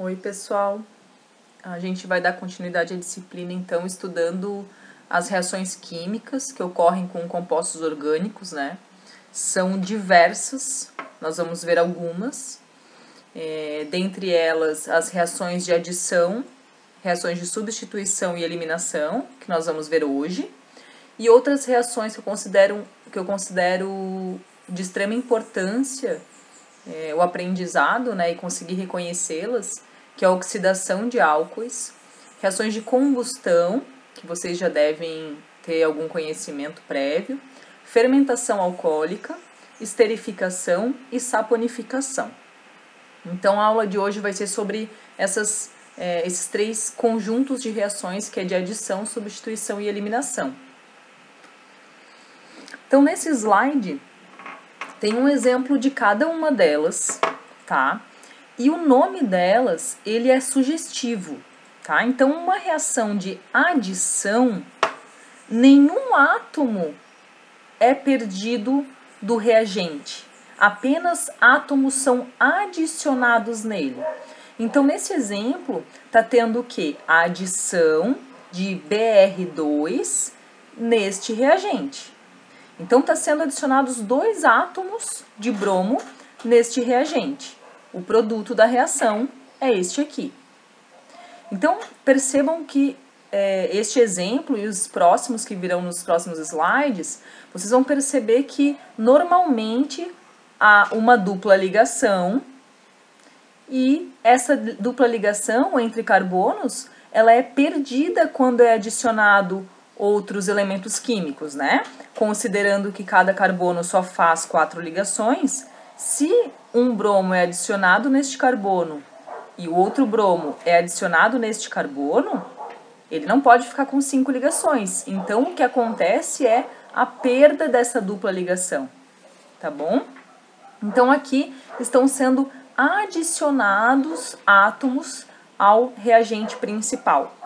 Oi, pessoal. A gente vai dar continuidade à disciplina, então, estudando as reações químicas que ocorrem com compostos orgânicos, né? São diversas, nós vamos ver algumas. Dentre elas, as reações de adição, reações de substituição e eliminação, que nós vamos ver hoje. E outras reações que eu considero de extrema importância, o aprendizado, né, e conseguir reconhecê-las, que é a oxidação de álcoois, reações de combustão, que vocês já devem ter algum conhecimento prévio, fermentação alcoólica, esterificação e saponificação. Então a aula de hoje vai ser sobre esses três conjuntos de reações, que é de adição, substituição e eliminação. Então nesse slide tem um exemplo de cada uma delas, tá? E o nome delas, ele é sugestivo, tá? Então, uma reação de adição, nenhum átomo é perdido do reagente. Apenas átomos são adicionados nele. Então, nesse exemplo, tá tendo o quê? A adição de Br2 neste reagente. Então, está sendo adicionados 2 átomos de bromo neste reagente. O produto da reação é este aqui. Então, percebam que este exemplo e os próximos que virão nos próximos slides, vocês vão perceber que normalmente há uma dupla ligação e essa dupla ligação entre carbonos, ela é perdida quando é adicionado outros elementos químicos, né? Considerando que cada carbono só faz 4 ligações, se um bromo é adicionado neste carbono e o outro bromo é adicionado neste carbono, ele não pode ficar com 5 ligações. Então, o que acontece é a perda dessa dupla ligação, tá bom? Então, aqui estão sendo adicionados átomos ao reagente principal.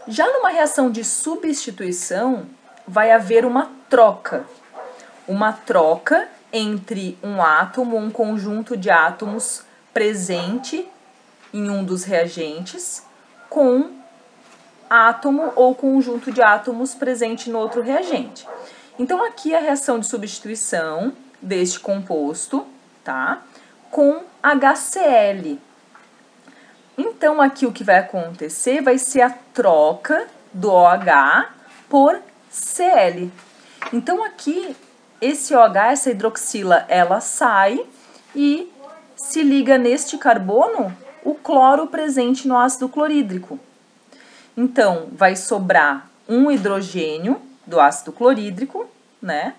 Já numa reação de substituição, vai haver uma troca entre um átomo, um conjunto de átomos presente em um dos reagentes, com átomo ou conjunto de átomos presente no outro reagente. Então, aqui a reação de substituição deste composto, tá? Com HCl. Então, aqui o que vai acontecer vai ser a troca do OH por Cl. Então, aqui, esse OH, essa hidroxila, ela sai e se liga neste carbono o cloro presente no ácido clorídrico. Então, vai sobrar um hidrogênio do ácido clorídrico, né?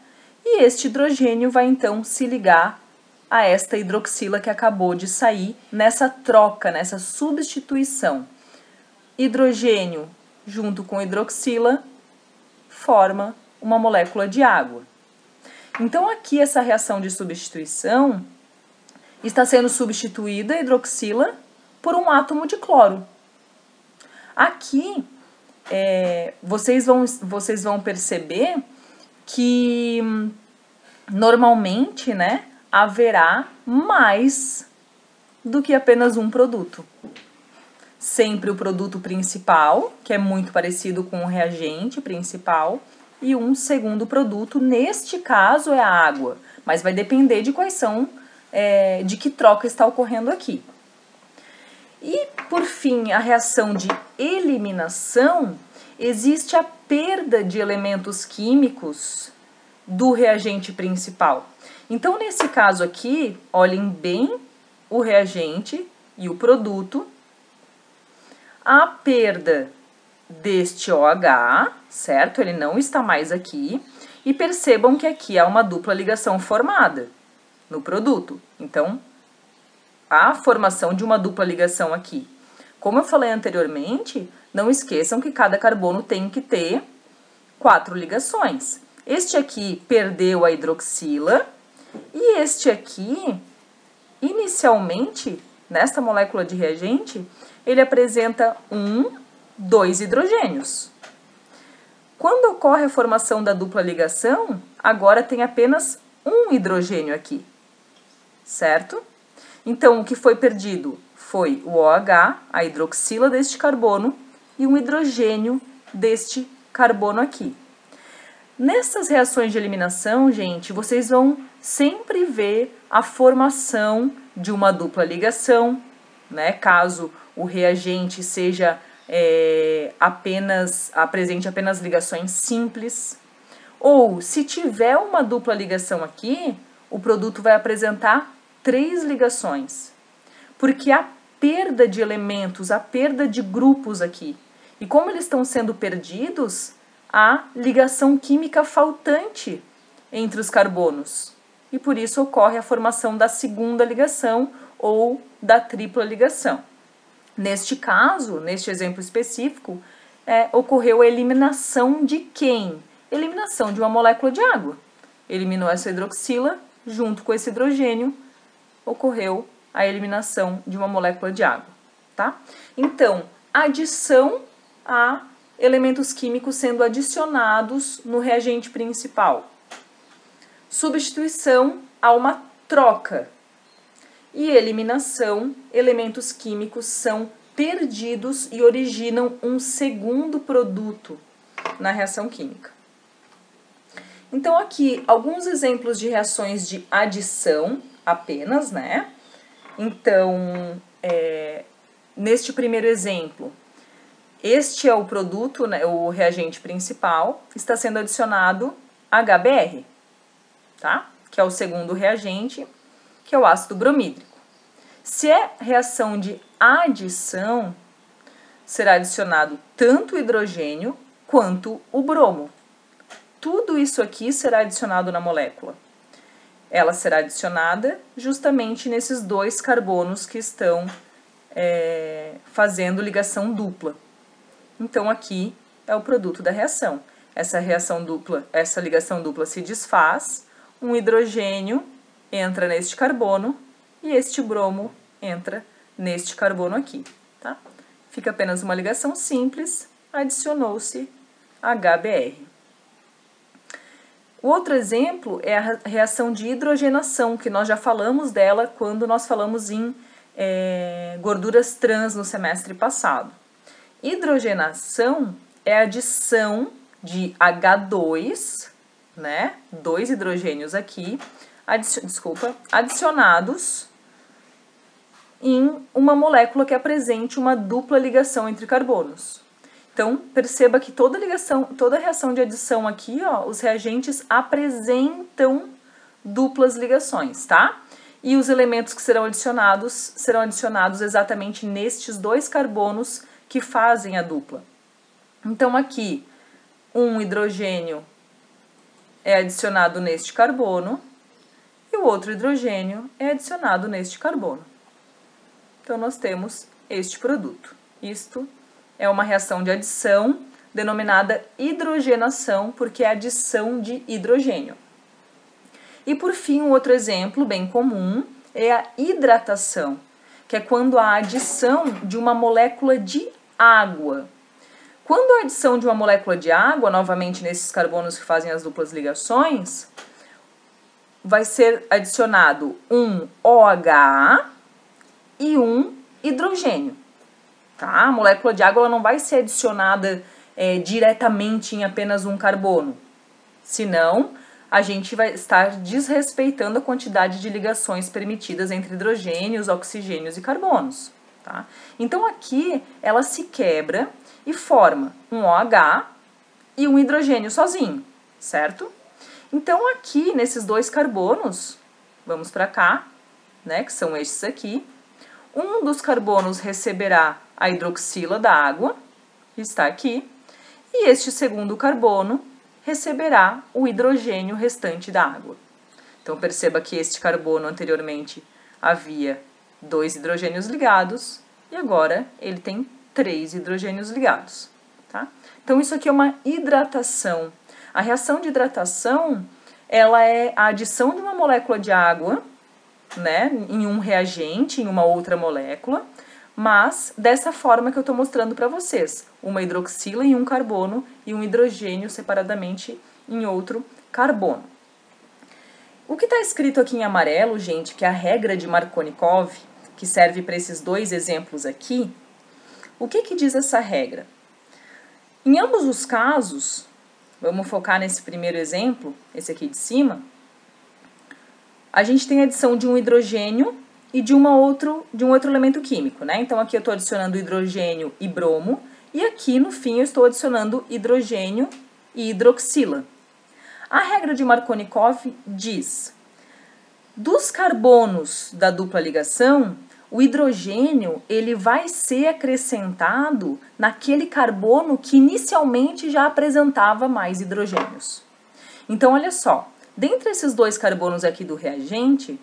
E este hidrogênio vai, então, se ligar a esta hidroxila que acabou de sair nessa troca, nessa substituição. Hidrogênio junto com hidroxila forma uma molécula de água. Então, aqui essa reação de substituição está sendo substituída a hidroxila por um átomo de cloro. Aqui, vocês vão perceber que normalmente, né, haverá mais do que apenas um produto. Sempre o produto principal, que é muito parecido com o reagente principal, e um segundo produto, neste caso é a água, mas vai depender de quais são, de que troca está ocorrendo aqui. E, por fim, a reação de eliminação, existe a perda de elementos químicos do reagente principal. Então, nesse caso aqui, olhem bem o reagente e o produto, a perda deste OH, certo? Ele não está mais aqui. E percebam que aqui há uma dupla ligação formada no produto. Então, há a formação de uma dupla ligação aqui. Como eu falei anteriormente, não esqueçam que cada carbono tem que ter 4 ligações. Este aqui perdeu a hidroxila e este aqui, inicialmente, nesta molécula de reagente, ele apresenta 2 hidrogênios. Quando ocorre a formação da dupla ligação, agora tem apenas um hidrogênio aqui, certo? Então, o que foi perdido? foi o OH, a hidroxila deste carbono, e um hidrogênio deste carbono aqui. Nessas reações de eliminação, gente, vocês vão sempre ver a formação de uma dupla ligação, né? Caso o reagente seja apresente apenas ligações simples. Ou, se tiver uma dupla ligação aqui, o produto vai apresentar 3 ligações. Porque a perda de elementos, a perda de grupos aqui. E como eles estão sendo perdidos, há ligação química faltante entre os carbonos. E por isso ocorre a formação da segunda ligação ou da tripla ligação. Neste caso, neste exemplo específico, ocorreu a eliminação de quem? Eliminação de uma molécula de água. Eliminou essa hidroxila, junto com esse hidrogênio, ocorreu a eliminação de uma molécula de água, tá? Então, adição a elementos químicos sendo adicionados no reagente principal. Substituição a uma troca. E eliminação, elementos químicos são perdidos e originam um segundo produto na reação química. Então, aqui, alguns exemplos de reações de adição apenas, né? Então, neste primeiro exemplo, este é o produto, né, o reagente principal, está sendo adicionado HBr, tá? Que é o segundo reagente, que é o ácido bromídrico. Se é reação de adição, será adicionado tanto o hidrogênio quanto o bromo. Tudo isso aqui será adicionado na molécula. Ela será adicionada justamente nesses 2 carbonos que estão fazendo ligação dupla. Então, aqui é o produto da reação. Essa ligação dupla se desfaz, um hidrogênio entra neste carbono e este bromo entra neste carbono aqui, tá? Fica apenas uma ligação simples, adicionou-se HBr. O outro exemplo é a reação de hidrogenação, que nós já falamos dela quando nós falamos em gorduras trans no semestre passado. Hidrogenação é a adição de H2, né? 2 hidrogênios aqui, adicionados em uma molécula que apresente uma dupla ligação entre carbonos. Então, perceba que toda reação de adição aqui, ó, os reagentes apresentam duplas ligações, tá? E os elementos que serão adicionados exatamente nestes 2 carbonos que fazem a dupla. Então, aqui, um hidrogênio é adicionado neste carbono e o outro hidrogênio é adicionado neste carbono. Então, nós temos este produto. Isto é uma reação de adição denominada hidrogenação, porque é adição de hidrogênio. E, por fim, um outro exemplo bem comum é a hidratação, que é quando a adição de uma molécula de água. Quando a adição de uma molécula de água, novamente nesses carbonos que fazem as duplas ligações, vai ser adicionado um OH e um hidrogênio. Tá? A molécula de água ela não vai ser adicionada diretamente em apenas um carbono, senão a gente vai estar desrespeitando a quantidade de ligações permitidas entre hidrogênios, oxigênios e carbonos. Tá? Então aqui ela se quebra e forma um OH e um hidrogênio sozinho, certo? Então aqui nesses 2 carbonos, vamos para cá, né, que são estes aqui, um dos carbonos receberá a hidroxila da água, que está aqui, e este segundo carbono receberá o hidrogênio restante da água. Então, perceba que este carbono anteriormente havia 2 hidrogênios ligados, e agora ele tem 3 hidrogênios ligados. Tá? Então, isso aqui é uma hidratação. A reação de hidratação, ela é a adição de uma molécula de água, né, em um reagente, em uma outra molécula, mas dessa forma que eu estou mostrando para vocês, uma hidroxila em um carbono e um hidrogênio separadamente em outro carbono. O que está escrito aqui em amarelo, gente, que é a regra de Markovnikov, que serve para esses dois exemplos aqui, o que diz essa regra? Em ambos os casos, vamos focar nesse primeiro exemplo, esse aqui de cima, a gente tem a adição de um hidrogênio e de um outro elemento químico, né? Então aqui eu estou adicionando hidrogênio e bromo, e aqui no fim eu estou adicionando hidrogênio e hidroxila. A regra de Markovnikov diz: dos carbonos da dupla ligação, o hidrogênio ele vai ser acrescentado naquele carbono que inicialmente já apresentava mais hidrogênios. Então, olha só, dentre esses dois carbonos aqui do reagente,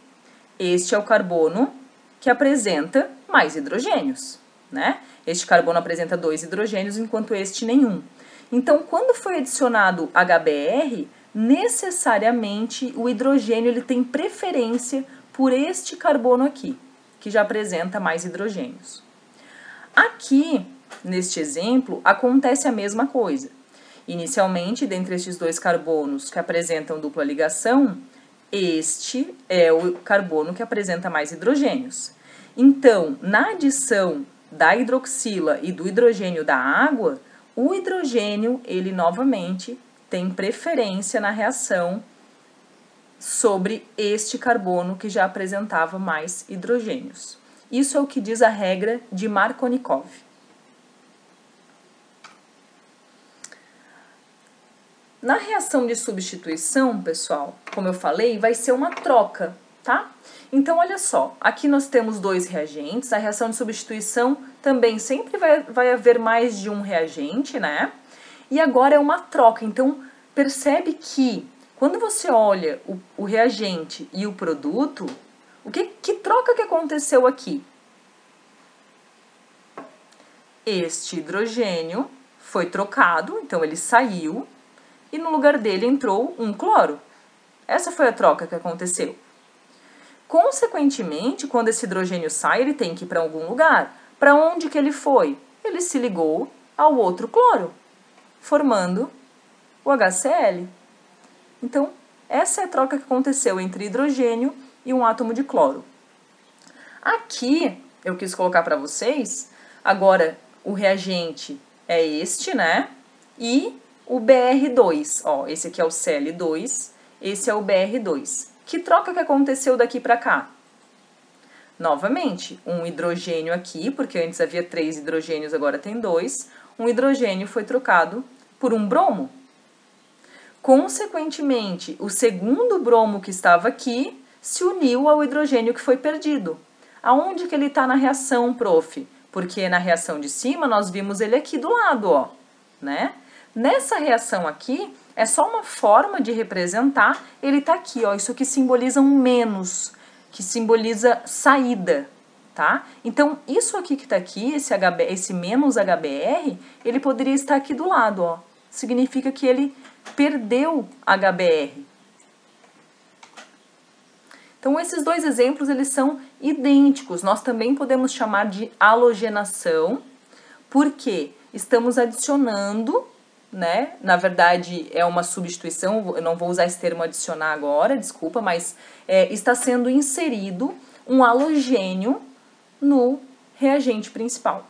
este é o carbono que apresenta mais hidrogênios, né? Este carbono apresenta 2 hidrogênios, enquanto este nenhum. Então, quando foi adicionado HBr, necessariamente o hidrogênio ele tem preferência por este carbono aqui, que já apresenta mais hidrogênios. Aqui, neste exemplo, acontece a mesma coisa. Inicialmente, dentre estes dois carbonos que apresentam dupla ligação, este é o carbono que apresenta mais hidrogênios. Então, na adição da hidroxila e do hidrogênio da água, o hidrogênio, ele novamente tem preferência na reação sobre este carbono que já apresentava mais hidrogênios. Isso é o que diz a regra de Markovnikov. Na reação de substituição, pessoal, como eu falei, vai ser uma troca, tá? Então, olha só, aqui nós temos dois reagentes, a reação de substituição também sempre vai haver mais de um reagente, né? E agora é uma troca, então percebe que quando você olha o reagente e o produto, que troca que aconteceu aqui? Este hidrogênio foi trocado, então ele saiu, e no lugar dele entrou um cloro. Essa foi a troca que aconteceu. Consequentemente, quando esse hidrogênio sai, ele tem que ir para algum lugar. Para onde que ele foi? Ele se ligou ao outro cloro, formando o HCl. Então, essa é a troca que aconteceu entre hidrogênio e um átomo de cloro. Aqui, eu quis colocar para vocês, agora o reagente é este, né? E o BR2, ó, esse aqui é o Cl2, esse é o BR2. Que troca que aconteceu daqui para cá? Novamente, um hidrogênio aqui, porque antes havia 3 hidrogênios, agora tem 2. Um hidrogênio foi trocado por um bromo. Consequentemente, o segundo bromo que estava aqui se uniu ao hidrogênio que foi perdido. Aonde que ele está na reação, prof? Porque na reação de cima nós vimos ele aqui do lado, ó, né? Nessa reação aqui, é só uma forma de representar, ele está aqui, ó, isso aqui simboliza um menos, que simboliza saída, tá? Então, isso aqui que está aqui, esse menos HBr, ele poderia estar aqui do lado, ó. Significa que ele perdeu HBr. Então, esses dois exemplos, eles são idênticos. Nós também podemos chamar de halogenação, porque estamos adicionando, né? Na verdade, é uma substituição, eu não vou usar esse termo adicionar agora, desculpa, mas está sendo inserido um halogênio no reagente principal.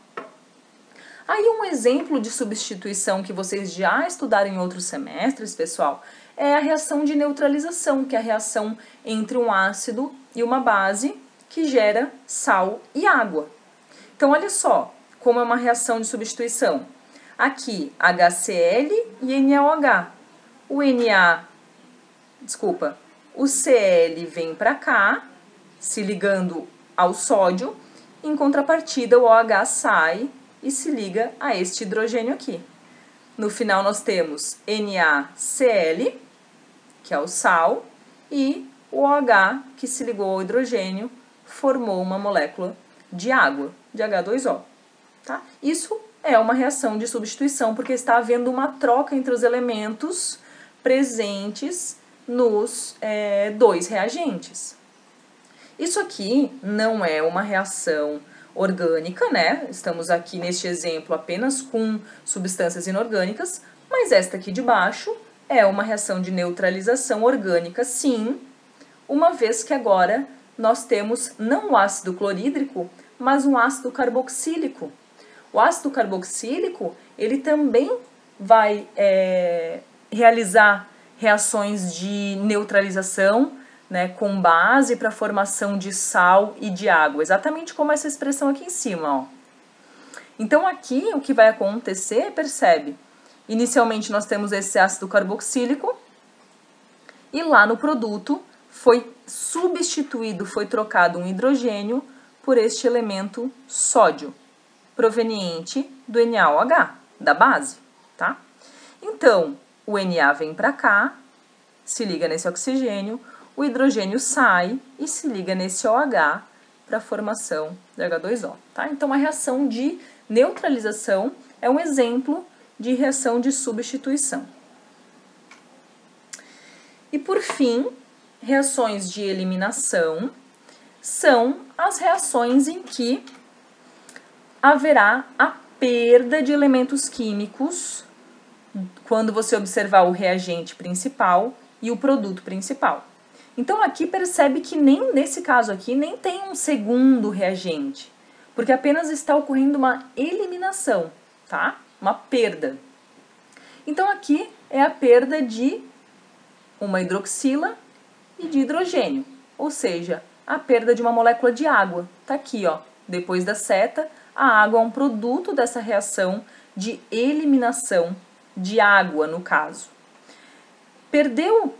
Aí um exemplo de substituição que vocês já estudaram em outros semestres, pessoal, é a reação de neutralização, que é a reação entre um ácido e uma base que gera sal e água. Então, olha só como é uma reação de substituição. Aqui, HCl e NaOH. O Cl vem para cá, se ligando ao sódio, em contrapartida o OH sai e se liga a este hidrogênio aqui. No final nós temos NaCl, que é o sal, e o OH, que se ligou ao hidrogênio, formou uma molécula de água, de H2O. Tá? Isso é uma reação de substituição, porque está havendo uma troca entre os elementos presentes nos dois reagentes. Isso aqui não é uma reação orgânica, né? Estamos aqui neste exemplo apenas com substâncias inorgânicas, mas esta aqui de baixo é uma reação de neutralização orgânica, sim, uma vez que agora nós temos não o ácido clorídrico, mas um ácido carboxílico. O ácido carboxílico, ele também vai realizar reações de neutralização, né, com base para a formação de sal e de água, exatamente como essa expressão aqui em cima, ó. Então aqui o que vai acontecer, percebe? Inicialmente nós temos esse ácido carboxílico e lá no produto foi substituído, foi trocado um hidrogênio por este elemento sódio, proveniente do NaOH, da base, tá? Então, o Na vem para cá, se liga nesse oxigênio, o hidrogênio sai e se liga nesse OH para a formação de H2O, tá? Então, a reação de neutralização é um exemplo de reação de substituição. E, por fim, reações de eliminação são as reações em que haverá a perda de elementos químicos quando você observar o reagente principal e o produto principal. Então aqui percebe que nem nesse caso aqui nem tem um segundo reagente, porque apenas está ocorrendo uma eliminação, tá? Uma perda. Então aqui é a perda de uma hidroxila e de hidrogênio, ou seja, a perda de uma molécula de água. Tá aqui, ó, depois da seta, a água é um produto dessa reação de eliminação de água, no caso. Perdeu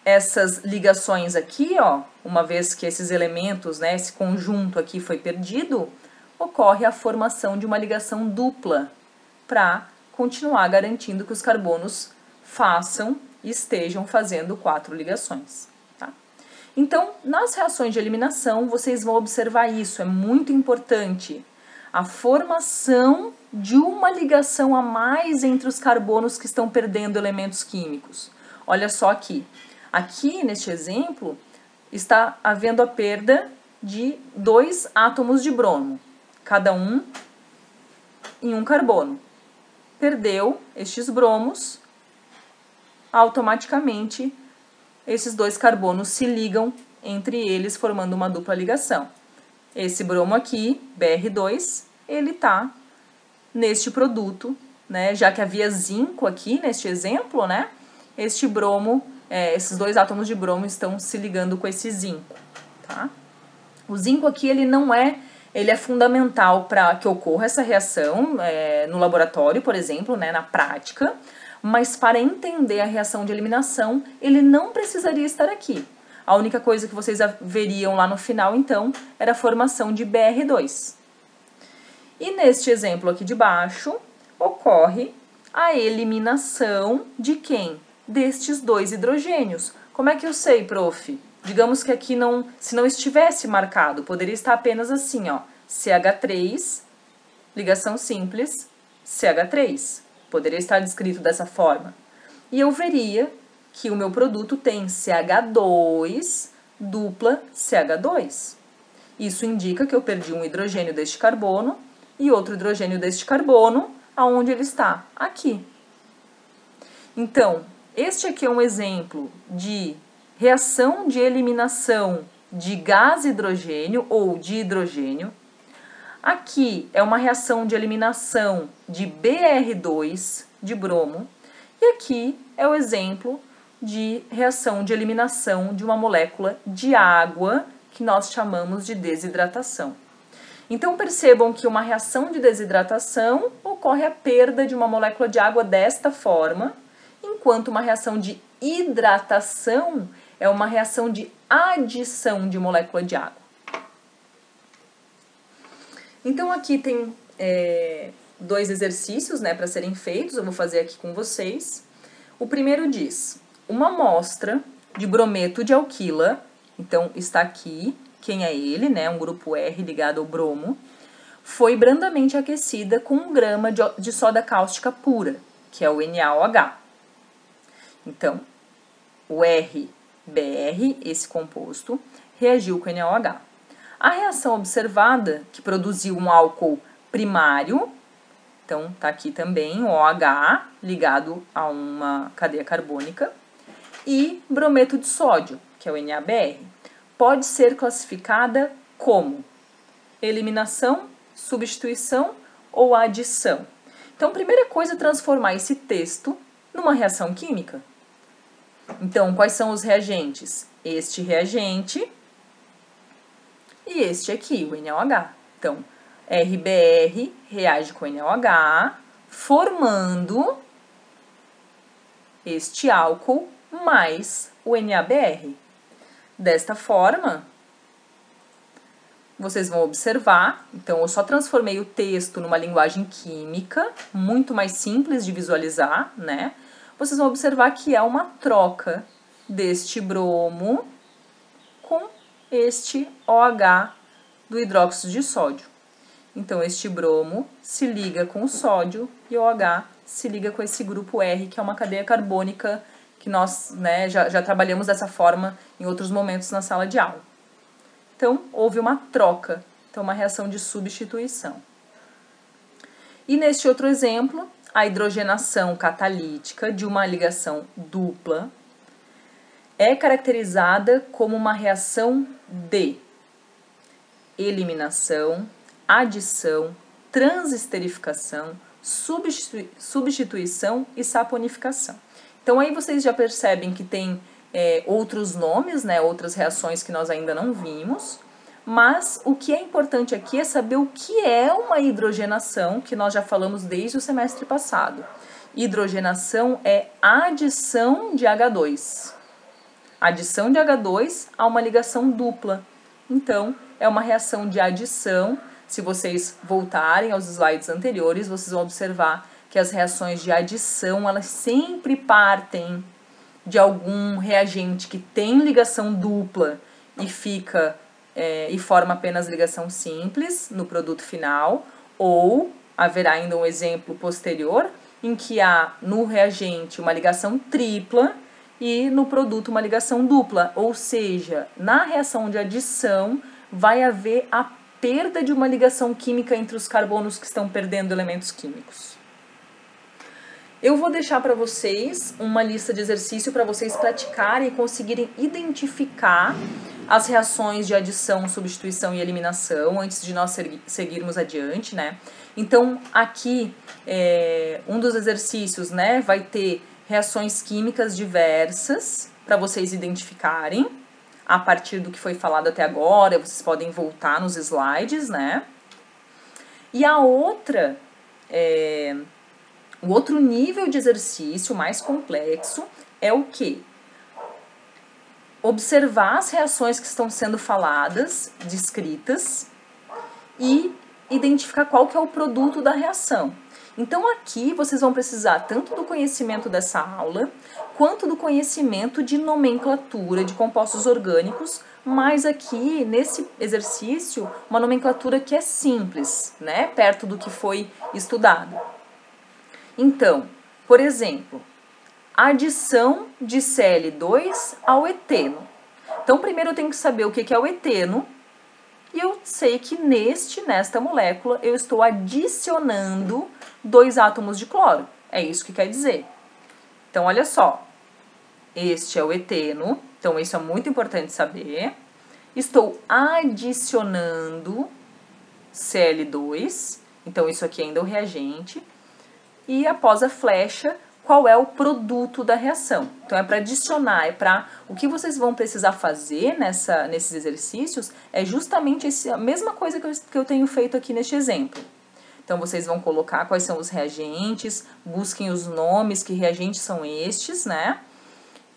essas ligações aqui, ó, uma vez que esses elementos, né, esse conjunto aqui foi perdido, ocorre a formação de uma ligação dupla para continuar garantindo que os carbonos façam e estejam fazendo 4 ligações. Tá? Então, nas reações de eliminação, vocês vão observar isso, é muito importante. A formação de uma ligação a mais entre os carbonos que estão perdendo elementos químicos. Olha só aqui. Aqui, neste exemplo, está havendo a perda de 2 átomos de bromo, cada um em um carbono. Perdeu estes bromos, automaticamente esses 2 carbonos se ligam entre eles, formando uma dupla ligação. Esse bromo aqui, Br2, ele está neste produto, né? Já que havia zinco aqui neste exemplo, né? Este bromo, esses 2 átomos de bromo estão se ligando com esse zinco, tá? O zinco aqui, ele é fundamental para que ocorra essa reação no laboratório, por exemplo, né? Na prática, mas para entender a reação de eliminação, ele não precisaria estar aqui. A única coisa que vocês veriam lá no final, então, era a formação de Br2. E neste exemplo aqui de baixo, ocorre a eliminação de quem? Destes 2 hidrogênios. Como é que eu sei, prof? Digamos que aqui se não estivesse marcado, poderia estar apenas assim, ó, CH3, ligação simples, CH3. Poderia estar descrito dessa forma. E eu veria que o meu produto tem CH2 dupla CH2. Isso indica que eu perdi um hidrogênio deste carbono e outro hidrogênio deste carbono, aonde ele está? Aqui. Então, este aqui é um exemplo de reação de eliminação de gás hidrogênio ou de hidrogênio. Aqui é uma reação de eliminação de Br2, de bromo. E aqui é o exemplo de reação de eliminação de uma molécula de água, que nós chamamos de desidratação. Então, percebam que uma reação de desidratação ocorre a perda de uma molécula de água desta forma, enquanto uma reação de hidratação é uma reação de adição de molécula de água. Então, aqui tem 2 exercícios, né, para serem feitos, eu vou fazer aqui com vocês. O primeiro diz, uma amostra de brometo de alquila, então está aqui, quem é ele, né, um grupo R ligado ao bromo, foi brandamente aquecida com 1 grama de soda cáustica pura, que é o NaOH. Então, o RBr, esse composto, reagiu com o NaOH. A reação observada, que produziu um álcool primário, então tá aqui também o OH ligado a uma cadeia carbônica, e brometo de sódio, que é o NaBr, pode ser classificada como eliminação, substituição ou adição. Então, primeira coisa é transformar esse texto numa reação química. Então, quais são os reagentes? Este reagente e este aqui, o NaOH. Então, RBr reage com NaOH, formando este álcool mais o NaBr. Desta forma, vocês vão observar, então eu só transformei o texto numa linguagem química, muito mais simples de visualizar, né? Vocês vão observar que é uma troca deste bromo com este OH do hidróxido de sódio. Então, este bromo se liga com o sódio e o OH se liga com esse grupo R, que é uma cadeia carbônica que nós, né, já trabalhamos dessa forma em outros momentos na sala de aula. Então, houve uma troca, então uma reação de substituição. E neste outro exemplo, a hidrogenação catalítica de uma ligação dupla é caracterizada como uma reação de eliminação, adição, transesterificação, substituição e saponificação. Então aí vocês já percebem que tem outros nomes, né, outras reações que nós ainda não vimos, mas o que é importante aqui é saber o que é uma hidrogenação, que nós já falamos desde o semestre passado. Hidrogenação é adição de H2. Adição de H2 a uma ligação dupla. Então, é uma reação de adição. Se vocês voltarem aos slides anteriores, vocês vão observar que as reações de adição, elas sempre partem de algum reagente que tem ligação dupla e forma apenas ligação simples no produto final, ou haverá ainda um exemplo posterior em que há no reagente uma ligação tripla e no produto uma ligação dupla, ou seja, na reação de adição vai haver a perda de uma ligação química entre os carbonos que estão perdendo elementos químicos. Eu vou deixar para vocês uma lista de exercício para vocês praticarem e conseguirem identificar as reações de adição, substituição e eliminação antes de nós seguirmos adiante, né? Então, aqui, um dos exercícios, né, vai ter reações químicas diversas para vocês identificarem a partir do que foi falado até agora. Vocês podem voltar nos slides, né? E a outra... O outro nível de exercício mais complexo é o quê? Observar as reações que estão sendo faladas, descritas, e identificar qual que é o produto da reação. Então aqui vocês vão precisar tanto do conhecimento dessa aula, quanto do conhecimento de nomenclatura de compostos orgânicos, mas aqui nesse exercício uma nomenclatura que é simples, né? Perto do que foi estudado. Então, por exemplo, adição de Cl2 ao eteno. Então, primeiro eu tenho que saber o que é o eteno, e eu sei que nesta molécula eu estou adicionando 2 átomos de cloro. É isso que quer dizer. Então, olha só, este é o eteno, então isso é muito importante saber. Estou adicionando Cl2, então isso aqui ainda é o reagente. E após a flecha, qual é o produto da reação? Então, é para adicionar, o que vocês vão precisar fazer nesses exercícios é justamente a mesma coisa que eu tenho feito aqui neste exemplo. Então, vocês vão colocar quais são os reagentes, busquem os nomes, que reagentes são estes, né?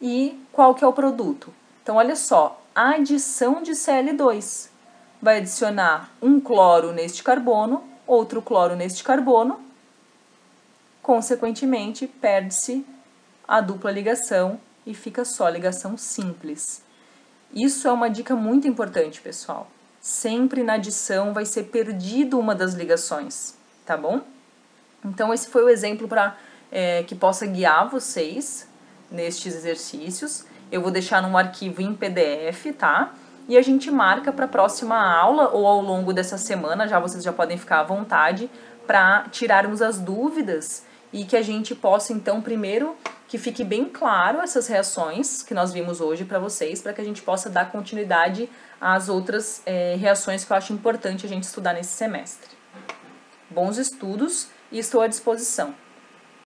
E qual que é o produto. Então, olha só, a adição de Cl2 vai adicionar um cloro neste carbono, outro cloro neste carbono. Consequentemente, perde-se a dupla ligação e fica só a ligação simples. Isso é uma dica muito importante, pessoal. Sempre na adição vai ser perdido uma das ligações, tá bom? Então, esse foi o exemplo para que possa guiar vocês nestes exercícios. Eu vou deixar num arquivo em PDF, tá? E a gente marca para a próxima aula ou ao longo dessa semana, vocês já podem ficar à vontade para tirarmos as dúvidas e que a gente possa, então, primeiro, que fique bem claro essas reações que nós vimos hoje para vocês, para que a gente possa dar continuidade às outras reações que eu acho importante a gente estudar nesse semestre. Bons estudos e estou à disposição.